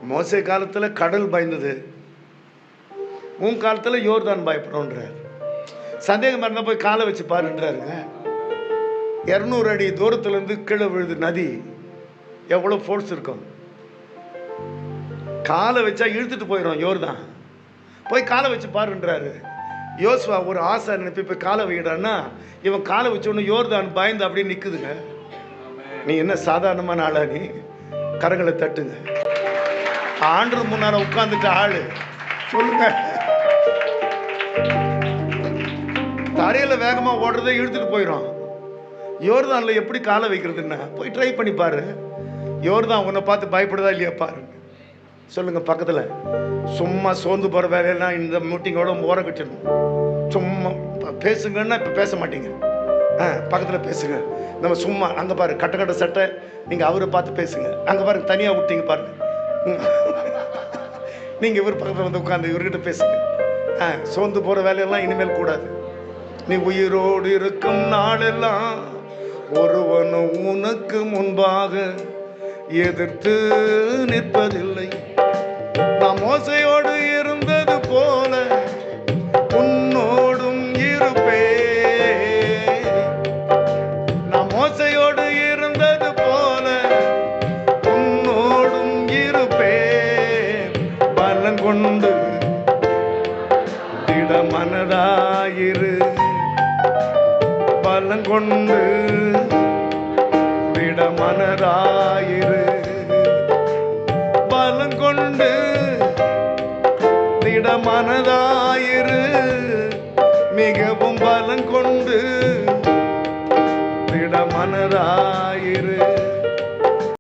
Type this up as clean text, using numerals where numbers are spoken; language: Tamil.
மோசே காலத்தில் கடல் பயந்தது, உன் காலத்தில் யோர்தான் பயப்படும்ன்றார். சந்தேகம் இருந்தால் போய் காலை வச்சு பாருன்றாருங்க. 200 அடி தூரத்துலேருந்து கீழே விழுது நதி, எவ்வளோ ஃபோர்ஸ் இருக்கும். காலை வச்சா இழுத்துட்டு போயிடும் யோர்தான். போய் காலை வச்சு பாருன்றாரு. யோசுவா ஒரு ஆசை அனுப்பி போய் காலை வைக்கிறான்னா, இவன் காலை வச்சோன்னு யோர்தான் பயந்து அப்படியே நிற்குதுங்க. நீ என்ன சாதாரணமான ஆளா? நீ கரங்களை தட்டுங்க. ஆண்டு முன்னால உட்கார்ந்துட்ட ஆளு சொல்லுங்க. தரையில வேகமா ஓடுறதை இழுத்துட்டு போயிடும். யோர்தான்ல எப்படி காலை வைக்கிறதுன்னா போய் ட்ரை பண்ணி பாரு. யோர்தான் உன்னை பார்த்து பயப்படுதா இல்லையா பாரு. சொல்லுங்க. பக்கத்துல சும்மா சோர்ந்து போற வேலையெல்லாம் இந்த மீட்டிங்கோட ஓரம் கட்டணும். சும்மா பேசுங்கன்னா இப்ப பேச மாட்டீங்க. பக்கத்துல பேசுங்க. நம்ம சும்மா அங்க பாரு கட்ட கட்ட சட்டை, நீங்க அவரை பார்த்து பேசுங்க. அங்க பாருங்க தனியா விட்டீங்க பாருங்க. நீங்க இவர் பக்கத்துல வந்து உட்கார்ந்து இவர்கிட்ட பேசுங்க. சோர்ந்து போற வேலையெல்லாம் இனிமேல் கூடாது. நீ உயிரோடு இருக்கும் நாளெல்லாம் ஒருவனும் உனக்கு முன்பாக எதிர்த்து நிற்பதில்லை. நான் மோசையோடு இருந்தது போல உன்னோடும் இருப்பே. நான் மோசையோடு இருந்தது போல உன்னோடும் இருப்பே. பலம் கொண்டு திடமனதாயிரு. பலம் கொண்டு திடமனதாயிரு. பலம் கொண்டு திடமனதாயிரு.